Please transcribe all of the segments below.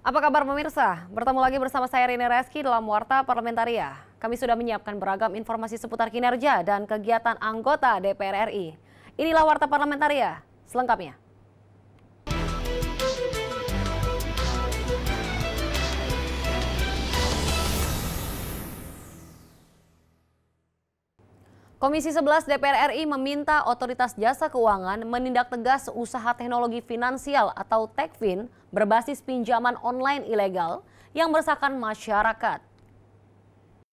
Apa kabar pemirsa? Bertemu lagi bersama saya Rini Reski dalam Warta Parlamentaria. Kami sudah menyiapkan beragam informasi seputar kinerja dan kegiatan anggota DPR RI. Inilah Warta Parlamentaria selengkapnya. Komisi 11 DPR RI meminta Otoritas Jasa Keuangan menindak tegas usaha teknologi finansial atau Techfin berbasis pinjaman online ilegal yang meresahkan masyarakat.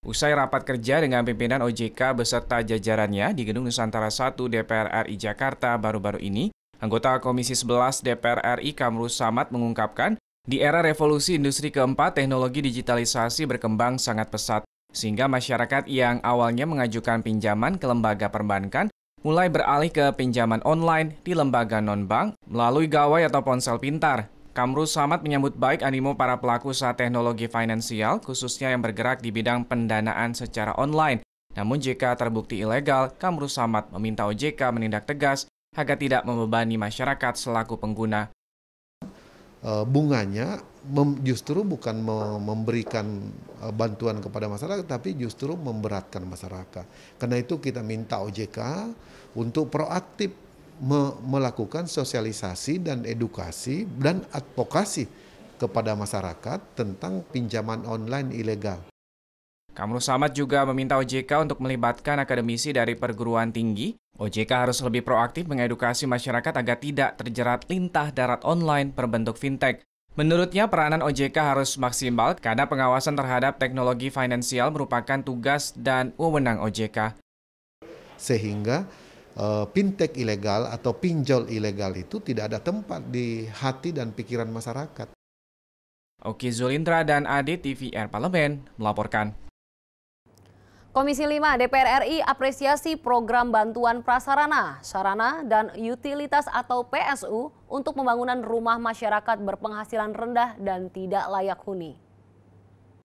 Usai rapat kerja dengan pimpinan OJK beserta jajarannya di Gedung Nusantara 1 DPR RI Jakarta baru-baru ini, anggota Komisi 11 DPR RI Kamrus Samad mengungkapkan, di era revolusi industri keempat, teknologi digitalisasi berkembang sangat pesat. Sehingga masyarakat yang awalnya mengajukan pinjaman ke lembaga perbankan mulai beralih ke pinjaman online di lembaga non-bank melalui gawai atau ponsel pintar. Kamrus Samad menyambut baik animo para pelaku usaha teknologi finansial, khususnya yang bergerak di bidang pendanaan secara online. Namun jika terbukti ilegal, Kamrus Samad meminta OJK menindak tegas agar tidak membebani masyarakat selaku pengguna. Bunganya justru bukan memberikan bantuan kepada masyarakat, tapi justru memberatkan masyarakat. Karena itu kita minta OJK untuk proaktif melakukan sosialisasi dan edukasi dan advokasi kepada masyarakat tentang pinjaman online ilegal. Kamrus Samad juga meminta OJK untuk melibatkan akademisi dari perguruan tinggi. OJK harus lebih proaktif mengedukasi masyarakat agar tidak terjerat lintah darat online berbentuk fintech. Menurutnya, peranan OJK harus maksimal karena pengawasan terhadap teknologi finansial merupakan tugas dan wewenang OJK. Sehingga fintech ilegal atau pinjol ilegal itu tidak ada tempat di hati dan pikiran masyarakat. Oki Zulindra dan Ade TVR Parlemen melaporkan. Komisi 5 DPR RI apresiasi program bantuan prasarana, sarana, dan utilitas atau PSU untuk pembangunan rumah masyarakat berpenghasilan rendah dan tidak layak huni.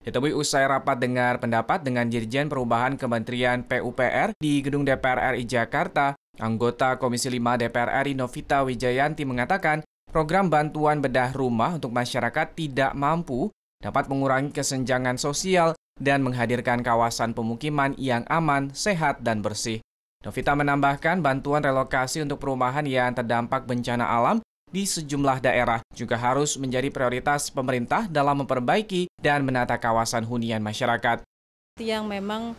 Ditemui usai rapat dengar pendapat dengan Dirjen Perubahan Kementerian PUPR di Gedung DPR RI Jakarta, anggota Komisi 5 DPR RI Novita Wijayanti mengatakan program bantuan bedah rumah untuk masyarakat tidak mampu dapat mengurangi kesenjangan sosial dan menghadirkan kawasan pemukiman yang aman, sehat, dan bersih. Novita menambahkan bantuan relokasi untuk perumahan yang terdampak bencana alam di sejumlah daerah juga harus menjadi prioritas pemerintah dalam memperbaiki dan menata kawasan hunian masyarakat. Yang memang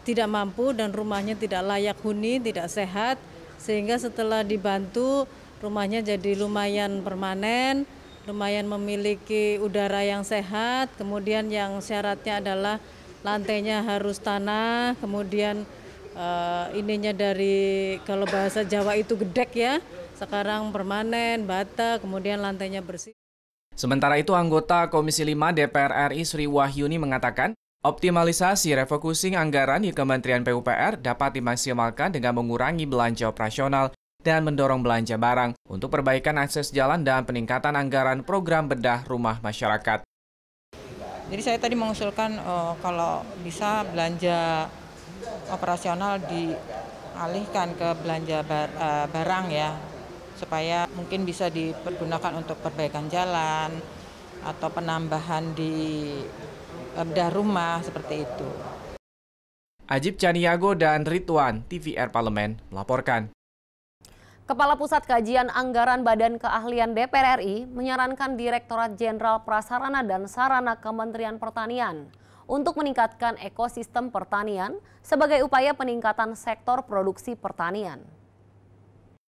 tidak mampu dan rumahnya tidak layak huni, tidak sehat, sehingga setelah dibantu rumahnya jadi lumayan permanen, lumayan memiliki udara yang sehat, kemudian yang syaratnya adalah lantainya harus tanah, kemudian ininya dari kalau bahasa Jawa itu gedek ya, sekarang permanen, bata, kemudian lantainya bersih. Sementara itu anggota Komisi 5 DPR RI Sri Wahyuni mengatakan, optimalisasi refocusing anggaran di Kementerian PUPR dapat dimaksimalkan dengan mengurangi belanja operasional dan mendorong belanja barang untuk perbaikan akses jalan dan peningkatan anggaran program bedah rumah masyarakat. Jadi saya tadi mengusulkan kalau bisa belanja operasional dialihkan ke belanja barang ya, supaya mungkin bisa dipergunakan untuk perbaikan jalan atau penambahan di bedah rumah seperti itu. Ajib Caniago dan Ridwan TVR Parlemen melaporkan. Kepala Pusat Kajian Anggaran Badan Keahlian DPR RI menyarankan Direktorat Jenderal Prasarana dan Sarana Kementerian Pertanian untuk meningkatkan ekosistem pertanian sebagai upaya peningkatan sektor produksi pertanian.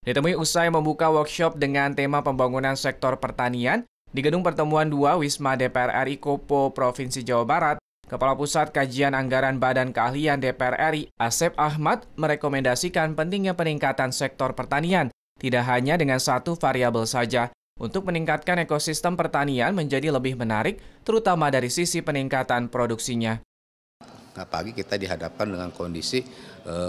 Ditemui usai membuka workshop dengan tema pembangunan sektor pertanian di Gedung Pertemuan 2 Wisma DPR RI Kopo, Provinsi Jawa Barat, Kepala Pusat Kajian Anggaran Badan Keahlian DPR RI, Asep Ahmad, merekomendasikan pentingnya peningkatan sektor pertanian, tidak hanya dengan satu variabel saja, untuk meningkatkan ekosistem pertanian menjadi lebih menarik, terutama dari sisi peningkatan produksinya. Apalagi kita dihadapkan dengan kondisi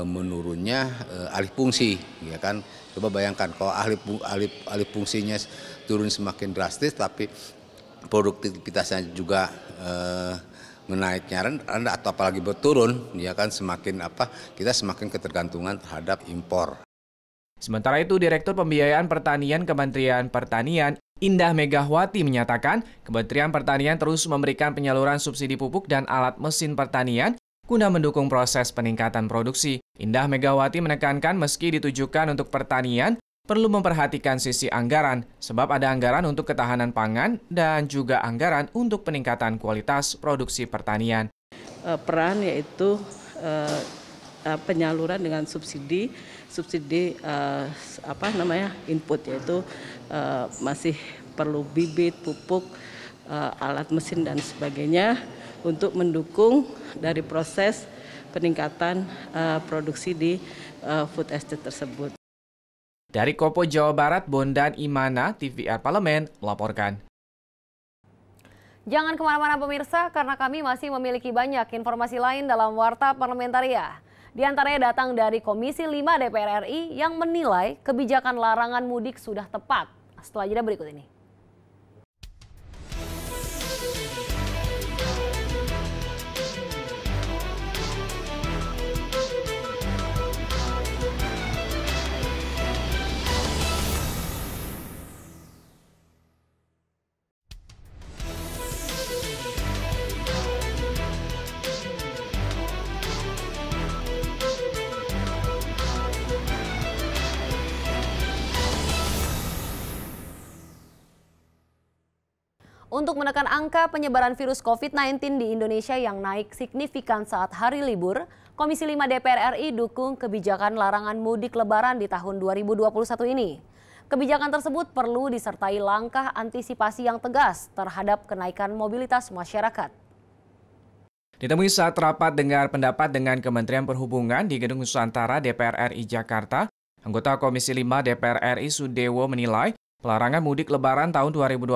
menurunnya alih fungsi, ya kan? Coba bayangkan kalau alih fungsinya turun semakin drastis, tapi produktivitasnya juga menaiknya rendah atau apalagi berturun, ya kan kita semakin ketergantungan terhadap impor. Sementara itu, Direktur Pembiayaan Pertanian Kementerian Pertanian Indah Megawati menyatakan Kementerian Pertanian terus memberikan penyaluran subsidi pupuk dan alat mesin pertanian guna mendukung proses peningkatan produksi. Indah Megawati menekankan meski ditujukan untuk pertanian, perlu memperhatikan sisi anggaran, sebab ada anggaran untuk ketahanan pangan dan juga anggaran untuk peningkatan kualitas produksi pertanian. Peran yaitu penyaluran dengan subsidi input, yaitu masih perlu bibit, pupuk, alat mesin dan sebagainya untuk mendukung dari proses peningkatan produksi di food estate tersebut. Dari Kopo, Jawa Barat, Bondan Imana, TVR Parlemen melaporkan. Jangan kemana-mana pemirsa, karena kami masih memiliki banyak informasi lain dalam Warta Parlamentaria. Di antaranya datang dari Komisi 5 DPR RI yang menilai kebijakan larangan mudik sudah tepat. Setelah jeda berikut ini. Untuk menekan angka penyebaran virus COVID-19 di Indonesia yang naik signifikan saat hari libur, Komisi 5 DPR RI dukung kebijakan larangan mudik lebaran di tahun 2021 ini. Kebijakan tersebut perlu disertai langkah antisipasi yang tegas terhadap kenaikan mobilitas masyarakat. Ditemui saat rapat dengar pendapat dengan Kementerian Perhubungan di Gedung Nusantara DPR RI Jakarta, anggota Komisi 5 DPR RI Sudewo menilai pelarangan mudik lebaran tahun 2021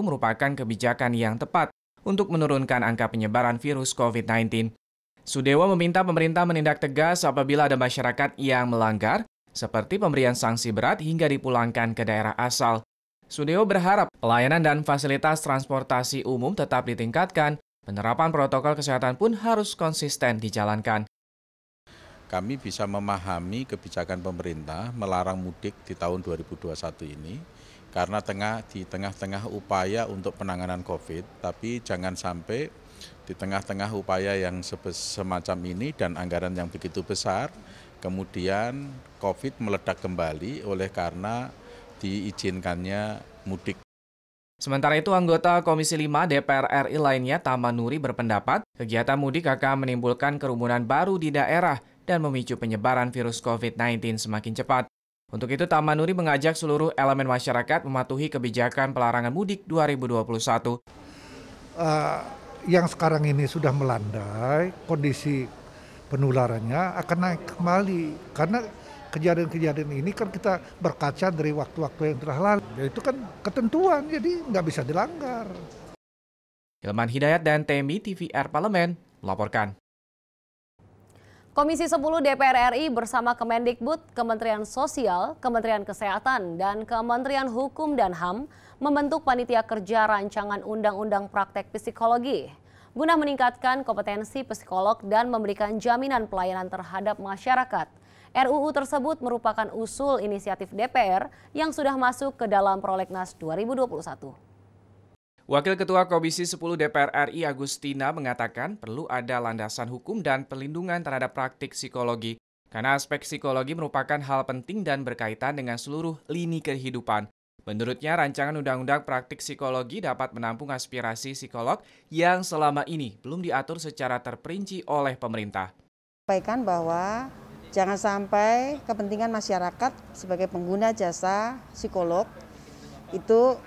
merupakan kebijakan yang tepat untuk menurunkan angka penyebaran virus COVID-19. Sudewo meminta pemerintah menindak tegas apabila ada masyarakat yang melanggar, seperti pemberian sanksi berat hingga dipulangkan ke daerah asal. Sudewo berharap pelayanan dan fasilitas transportasi umum tetap ditingkatkan, penerapan protokol kesehatan pun harus konsisten dijalankan. Kami bisa memahami kebijakan pemerintah melarang mudik di tahun 2021 ini karena di tengah-tengah upaya untuk penanganan COVID, tapi jangan sampai di tengah-tengah upaya yang semacam ini dan anggaran yang begitu besar, kemudian COVID meledak kembali oleh karena diizinkannya mudik. Sementara itu, anggota Komisi 5 DPR RI lainnya, Tamanuri, berpendapat kegiatan mudik akan menimbulkan kerumunan baru di daerah dan memicu penyebaran virus COVID-19 semakin cepat. Untuk itu, Tamanuri mengajak seluruh elemen masyarakat mematuhi kebijakan pelarangan mudik 2021. Yang sekarang ini sudah melandai, kondisi penularannya akan naik kembali. Karena kejadian-kejadian ini kan kita berkaca dari waktu-waktu yang telah lalu. Itu kan ketentuan, jadi nggak bisa dilanggar. Hilman Hidayat dan Temi, TVR Parlemen melaporkan. Komisi 10 DPR RI bersama Kemendikbud, Kementerian Sosial, Kementerian Kesehatan, dan Kementerian Hukum dan HAM membentuk panitia kerja rancangan undang-undang praktek psikologi guna meningkatkan kompetensi psikolog dan memberikan jaminan pelayanan terhadap masyarakat. RUU tersebut merupakan usul inisiatif DPR yang sudah masuk ke dalam Prolegnas 2021. Wakil Ketua Komisi 10 DPR RI Agustina mengatakan perlu ada landasan hukum dan perlindungan terhadap praktik psikologi, karena aspek psikologi merupakan hal penting dan berkaitan dengan seluruh lini kehidupan. Menurutnya, rancangan undang-undang praktik psikologi dapat menampung aspirasi psikolog yang selama ini belum diatur secara terperinci oleh pemerintah. Sampaikan bahwa jangan sampai kepentingan masyarakat sebagai pengguna jasa psikolog itu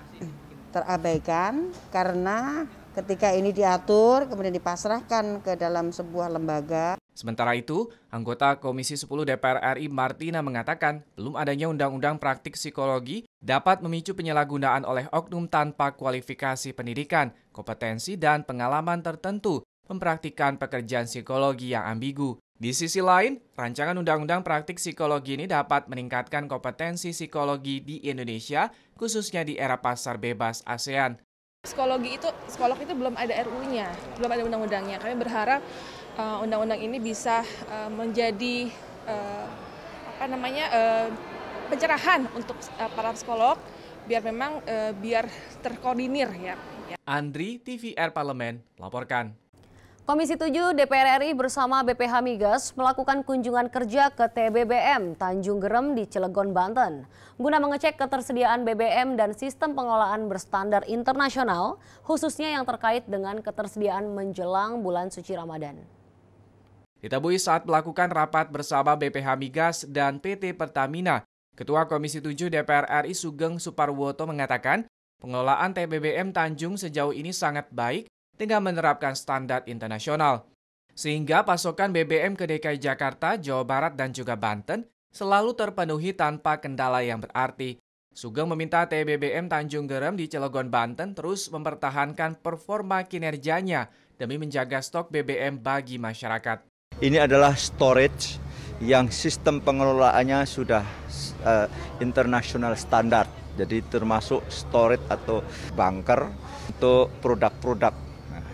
terabaikan karena ketika ini diatur kemudian dipasrahkan ke dalam sebuah lembaga. Sementara itu, anggota Komisi 10 DPR RI Martina mengatakan belum adanya undang-undang praktik psikologi dapat memicu penyalahgunaan oleh oknum tanpa kualifikasi pendidikan, kompetensi, dan pengalaman tertentu mempraktikkan pekerjaan psikologi yang ambigu. Di sisi lain, rancangan undang-undang praktik psikologi ini dapat meningkatkan kompetensi psikologi di Indonesia, khususnya di era pasar bebas ASEAN. Psikolog itu belum ada RUU-nya, belum ada undang-undangnya. Kami berharap undang-undang ini bisa menjadi pencerahan untuk para psikolog biar memang biar terkoordinir ya. Andri, TVR Parlemen, melaporkan. Komisi 7 DPR RI bersama BPH Migas melakukan kunjungan kerja ke TBBM Tanjung Gerem di Cilegon, Banten, guna mengecek ketersediaan BBM dan sistem pengelolaan berstandar internasional, khususnya yang terkait dengan ketersediaan menjelang bulan suci Ramadan. Ditemui saat melakukan rapat bersama BPH Migas dan PT Pertamina, Ketua Komisi 7 DPR RI Sugeng Suparwoto mengatakan, pengelolaan TBBM Tanjung sejauh ini sangat baik dengan menerapkan standar internasional. Sehingga pasokan BBM ke DKI Jakarta, Jawa Barat, dan juga Banten selalu terpenuhi tanpa kendala yang berarti. Sugeng meminta TBBM Tanjung Gerem di Cilegon, Banten terus mempertahankan performa kinerjanya demi menjaga stok BBM bagi masyarakat. Ini adalah storage yang sistem pengelolaannya sudah international standard. Jadi termasuk storage atau bunker untuk produk-produk.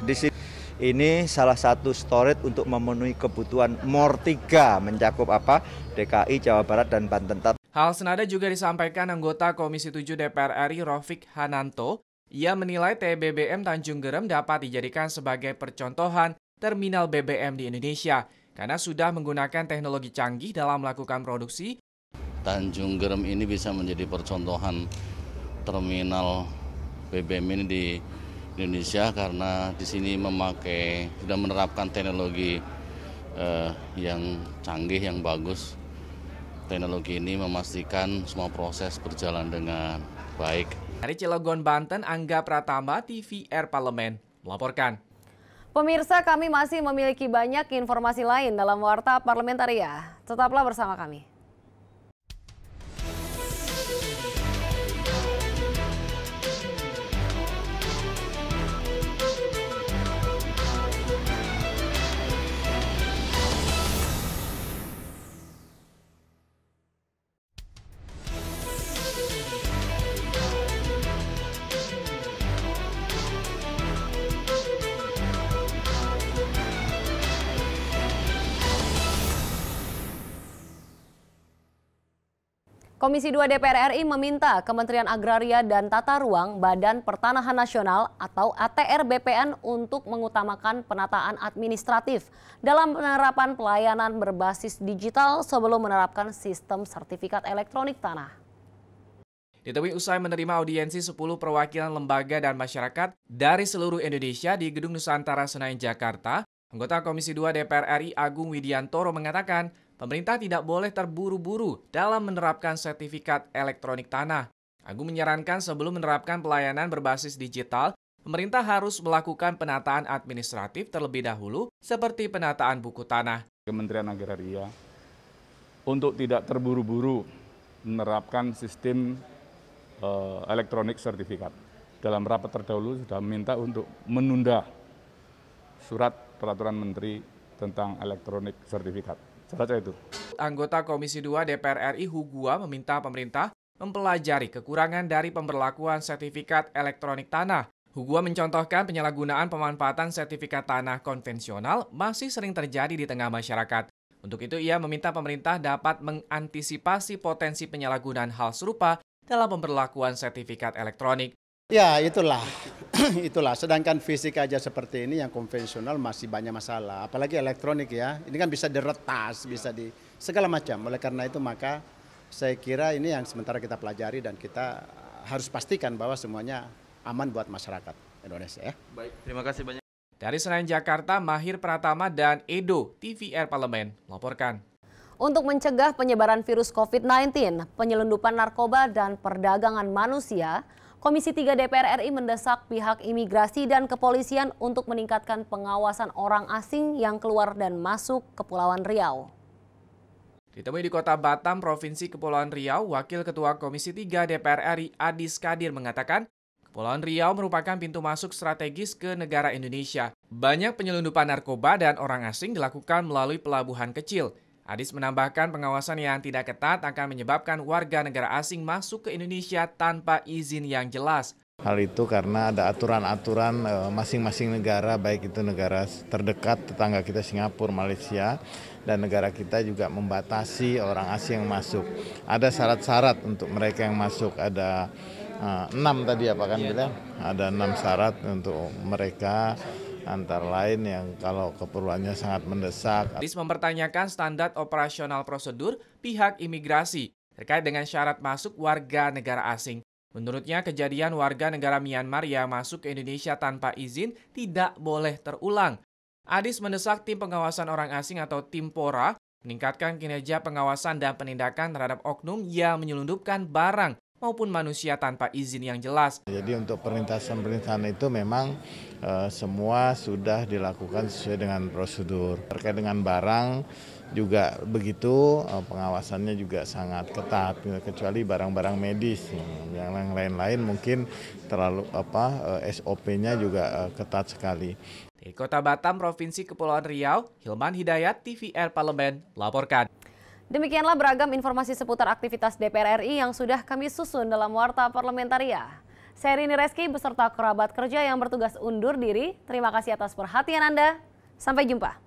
Di sini ini salah satu storage untuk memenuhi kebutuhan MOR 3 mencakup apa? DKI, Jawa Barat, dan Banten. Hal senada juga disampaikan anggota Komisi 7 DPR RI Rofik Hananto. Ia menilai TBBM Tanjung Gerem dapat dijadikan sebagai percontohan terminal BBM di Indonesia karena sudah menggunakan teknologi canggih dalam melakukan produksi. Tanjung Gerem ini bisa menjadi percontohan terminal BBM ini di Indonesia karena di sini sudah menerapkan teknologi yang canggih, yang bagus. Teknologi ini memastikan semua proses berjalan dengan baik. Dari Cilegon, Banten, Angga Pratama, TVR Parlemen, melaporkan. Pemirsa, kami masih memiliki banyak informasi lain dalam Warta Parlementaria. Tetaplah bersama kami. Komisi 2 DPR RI meminta Kementerian Agraria dan Tata Ruang Badan Pertanahan Nasional atau ATR BPN untuk mengutamakan penataan administratif dalam penerapan pelayanan berbasis digital sebelum menerapkan sistem sertifikat elektronik tanah. Ditemui usai menerima audiensi 10 perwakilan lembaga dan masyarakat dari seluruh Indonesia di Gedung Nusantara Senayan, Jakarta, anggota Komisi 2 DPR RI Agung Widiantoro mengatakan, pemerintah tidak boleh terburu-buru dalam menerapkan sertifikat elektronik tanah. Agung menyarankan sebelum menerapkan pelayanan berbasis digital, pemerintah harus melakukan penataan administratif terlebih dahulu seperti penataan buku tanah. Kementerian Agraria untuk tidak terburu-buru menerapkan sistem elektronik sertifikat. Dalam rapat terdahulu sudah meminta untuk menunda surat peraturan menteri tentang elektronik sertifikat. Saja itu. Anggota Komisi 2 DPR RI Hugua meminta pemerintah mempelajari kekurangan dari pemberlakuan sertifikat elektronik tanah. Hugua mencontohkan penyalahgunaan pemanfaatan sertifikat tanah konvensional masih sering terjadi di tengah masyarakat. Untuk itu ia meminta pemerintah dapat mengantisipasi potensi penyalahgunaan hal serupa dalam pemberlakuan sertifikat elektronik. Ya itulah, sedangkan fisik aja seperti ini yang konvensional masih banyak masalah, apalagi elektronik ya, ini kan bisa diretas, bisa di segala macam, oleh karena itu maka saya kira ini yang sementara kita pelajari dan kita harus pastikan bahwa semuanya aman buat masyarakat Indonesia ya. Baik, terima kasih banyak. Dari Senayan, Jakarta, Mahir Pratama dan Edo, TVR Parlemen, melaporkan. Untuk mencegah penyebaran virus COVID-19, penyelundupan narkoba dan perdagangan manusia, Komisi 3 DPR RI mendesak pihak imigrasi dan kepolisian untuk meningkatkan pengawasan orang asing yang keluar dan masuk Kepulauan Riau. Ditemui di Kota Batam, Provinsi Kepulauan Riau, Wakil Ketua Komisi 3 DPR RI Adis Kadir mengatakan, Kepulauan Riau merupakan pintu masuk strategis ke negara Indonesia. Banyak penyelundupan narkoba dan orang asing dilakukan melalui pelabuhan kecil. Adis menambahkan pengawasan yang tidak ketat akan menyebabkan warga negara asing masuk ke Indonesia tanpa izin yang jelas. Hal itu karena ada aturan-aturan masing-masing negara, baik itu negara terdekat tetangga kita Singapura, Malaysia, dan negara kita juga membatasi orang asing yang masuk. Ada syarat-syarat untuk mereka yang masuk, ada 6 tadi ya Pak kan bilang, ada 6 syarat untuk mereka, antara lain yang kalau keperluannya sangat mendesak. Adis mempertanyakan standar operasional prosedur pihak imigrasi terkait dengan syarat masuk warga negara asing. Menurutnya, kejadian warga negara Myanmar yang masuk ke Indonesia tanpa izin tidak boleh terulang. Adis mendesak tim pengawasan orang asing atau tim PORA meningkatkan kinerja pengawasan dan penindakan terhadap oknum yang menyelundupkan barang maupun manusia tanpa izin yang jelas. Jadi untuk perlintasan-perlintasan itu memang semua sudah dilakukan sesuai dengan prosedur. Terkait dengan barang juga begitu, pengawasannya juga sangat ketat, kecuali barang-barang medis. Yang lain-lain mungkin terlalu SOP-nya juga ketat sekali. Di Kota Batam, Provinsi Kepulauan Riau, Hilman Hidayat, TVR Parlemen, melaporkan. Demikianlah beragam informasi seputar aktivitas DPR RI yang sudah kami susun dalam Warta Parlamentaria. Saya Rini Reski beserta kerabat kerja yang bertugas undur diri. Terima kasih atas perhatian Anda. Sampai jumpa.